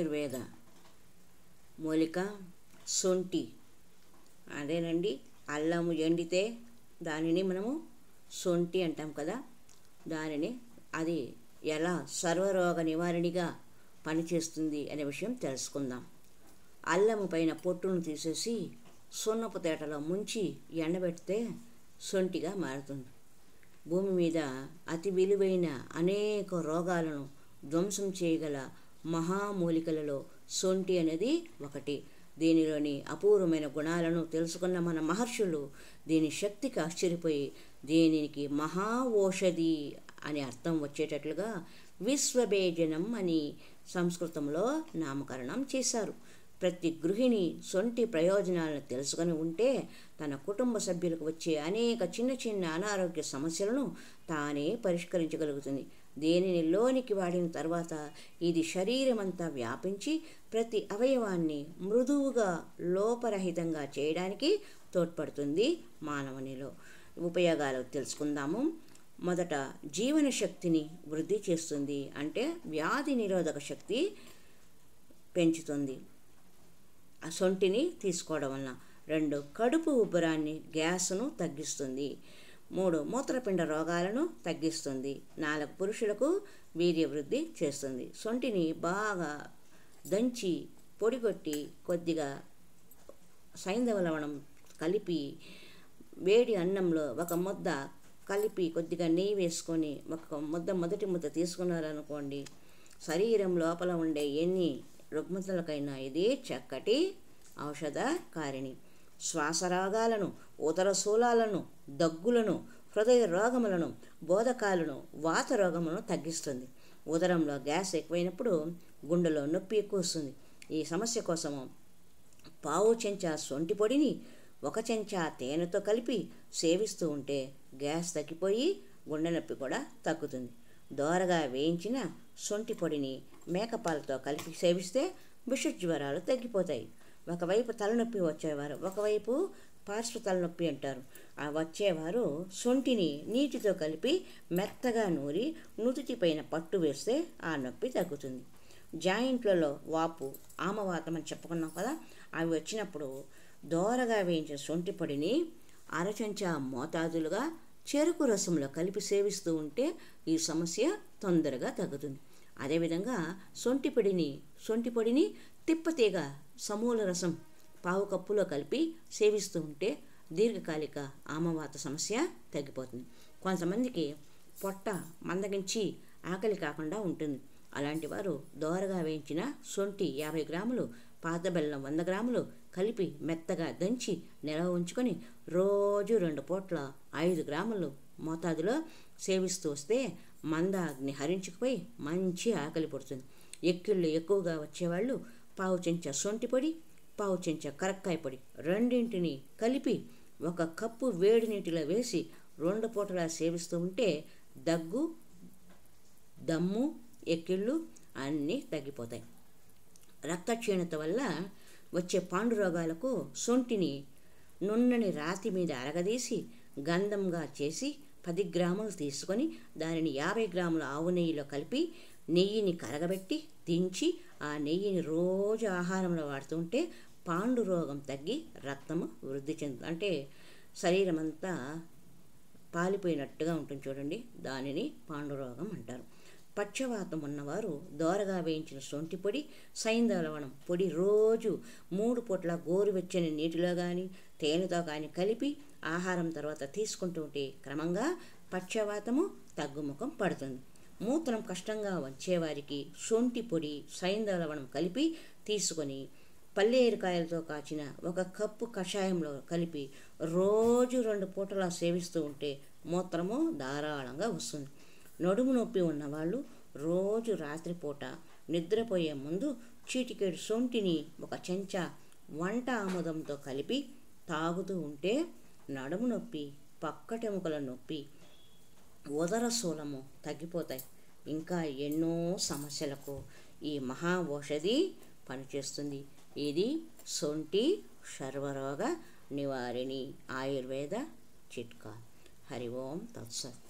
ఆయుర్వేద మూలిక శొంఠి. అదేనండి, అల్లము ఎండితే దానిని మనము శొంఠి అంటాం కదా. అది ఎలా సర్వరోగ నివారణగా పనిచేస్తుంది అనే విషయం తెలుసుకుందాం. అల్లము పైన పొట్టును తీసేసి సున్నపు తేటలో ముంచి ఎండబెడితే శొంఠిగా మారుతుంది. భూమి మీద అతి విలువైన అనేక రోగాలను ధ్వంసం చేయగల మహామూలికలలో శొంఠి అనేది ఒకటి. దీనిలోని అపూర్వమైన గుణాలను తెలుసుకున్న మన మహర్షులు దీని శక్తికి ఆశ్చర్యపోయి దీనికి మహా ఓషధి అని అర్థం వచ్చేటట్లుగా విశ్వభేజనం అని సంస్కృతంలో నామకరణం చేశారు. ప్రతి గృహిణి శొంఠి ప్రయోజనాలను తెలుసుకొని ఉంటే తన కుటుంబ సభ్యులకు వచ్చే అనేక చిన్న చిన్న అనారోగ్య సమస్యలను తానే పరిష్కరించగలుగుతుంది. దీనిని లోనికి వాడిన తర్వాత ఇది శరీరమంతా వ్యాపించి ప్రతి అవయవాన్ని మృదువుగా లోపరహితంగా చేయడానికి తోడ్పడుతుంది. మానవునిలో ఉపయోగాలు తెలుసుకుందాము. మొదట జీవన శక్తిని వృద్ధి చేస్తుంది, అంటే వ్యాధి నిరోధక శక్తి పెంచుతుంది ఆ శొంఠిని తీసుకోవడం వలన. 2 కడుపు ఉబ్బరాన్ని గ్యాస్ను తగ్గిస్తుంది. 3 మూత్రపిండ రోగాలను తగ్గిస్తుంది. 4 పురుషులకు వీర్యవృద్ధి చేస్తుంది. శొంఠిని బాగా దంచి పొడిగొట్టి కొద్దిగా సైంధవ లవణం కలిపి వేడి అన్నంలో ఒక ముద్ద కలిపి కొద్దిగా నెయ్యి వేసుకొని మొదటి ముద్ద తీసుకున్నారనుకోండి, శరీరం లోపల ఉండే ఎన్ని రుగ్మతలకైనా ఇది చక్కటి ఔషధకారిణి. శ్వాసరోగాలను, ఉదర శూలాలను, దగ్గులను, హృదయ రోగములను, బోధకాలను, వాత రోగములను తగ్గిస్తుంది. ఉదరంలో గ్యాస్ ఎక్కువైనప్పుడు గుండెలో నొప్పి ఎక్కువ వస్తుంది. ఈ సమస్య కోసము పావు చెంచా శొంఠి పొడిని 1 చెంచా తేనెతో కలిపి సేవిస్తూ ఉంటే గ్యాస్ తగ్గిపోయి గుండె నొప్పి కూడా తగ్గుతుంది. దోరగా వేయించిన శొంఠి పొడిని మేకపాలతో కలిపి సేవిస్తే విషజ్వరాలు తగ్గిపోతాయి. ఒకవైపు తలనొప్పి వచ్చేవారు, ఒకవైపు పార్శ్వ తలనొప్పి అంటారు, ఆ వచ్చేవారు శొంఠిని నీటితో కలిపి మెత్తగా నూరి నుదుటిపైన పట్టు వేస్తే ఆ నొప్పి తగ్గుతుంది. జాయింట్లలో వాపు, ఆమవాతం అని చెప్పుకున్నాం కదా, అవి వచ్చినప్పుడు దోరగా వేయించిన శొంఠి పొడిని 1/2 చెంచా మోతాదులుగా చెరుకు రసంలో కలిపి సేవిస్తూ ఉంటే ఈ సమస్య తొందరగా తగ్గుతుంది. అదేవిధంగా శొంఠి పొడిని తిప్పతీగ సమూల రసం పావు కప్పులో కలిపి సేవిస్తూ ఉంటే దీర్ఘకాలిక ఆమవాత సమస్య తగ్గిపోతుంది. కొంతమందికి పొట్ట మందగించి ఆకలి కాకుండా ఉంటుంది. అలాంటి వారు దోరగా వేయించిన శొంఠి 50 గ్రాములు, పాత బెల్లం 100 గ్రాములు కలిపి మెత్తగా దంచి నిల్వ ఉంచుకొని రోజు 2 పూట్ల 5 గ్రాములు మోతాదులో సేవిస్తూ వస్తే మందాగ్ని హరించుకుపోయి మంచి ఆకలి పడుతుంది. ఎక్కిళ్ళు ఎక్కువగా వచ్చేవాళ్ళు పావు చెంచా శొంఠి పొడి, పావు చెంచా కరక్కాయ పొడి రెండింటిని కలిపి 1 కప్పు వేడి నీటిలో వేసి 2 పూటలా సేవిస్తూ ఉంటే దగ్గు, దమ్ము, ఎక్కిళ్ళు అన్నీ తగ్గిపోతాయి. రక్తక్షీణత వల్ల వచ్చే పాండు రోగాలకు శొంఠిని నున్నని రాతి మీద అరగదీసి గంధంగా చేసి 10 గ్రాములు తీసుకొని దానిని 50 గ్రాముల ఆవు నెయ్యిలో కలిపి నెయ్యిని కరగబెట్టి దించి ఆ నెయ్యిని రోజు ఆహారంలో వాడుతుంటే పాండు రోగం తగ్గి రక్తము వృద్ధి చెందుతుంది. అంటే శరీరం అంతా పాలిపోయినట్టుగా ఉంటుంది చూడండి, దానిని పాండు రోగం అంటారు. పక్షవాతం ఉన్నవారు దోరగా వేయించిన శొంఠి పొడి, సైంధవ లవణం పొడి రోజు 3 పూట్ల గోరువెచ్చని నీటిలో కానీ తేనెతో కానీ కలిపి ఆహారం తర్వాత తీసుకుంటూ ఉంటే క్రమంగా పక్షవాతము తగ్గుముఖం పడుతుంది. మూత్రం కష్టంగా వచ్చేవారికి శొంఠి పొడి, సైంధవ లవణం కలిపి తీసుకొని పల్లేరుకాయలతో కాచిన 1 కప్పు కషాయంలో కలిపి రోజు 2 పూటలా సేవిస్తూ ఉంటే మూత్రము ధారాళంగా వస్తుంది. నడుము నొప్పి ఉన్నవాళ్ళు రోజు రాత్రిపూట నిద్రపోయే ముందు చీటికేడు శొంఠిని 1 చెంచా వంట ఆముదంతో కలిపి తాగుతూ ఉంటే నడుము నొప్పి, పక్కటెముకల నొప్పి, ఉదరశూలము తగ్గిపోతాయి. ఇంకా ఎన్నో సమస్యలకు ఈ మహా ఔషధి పనిచేస్తుంది. ఇది శొంఠి సర్వరోగ నివారిణి ఆయుర్వేద చిట్కా. హరి ఓం తత్సత్.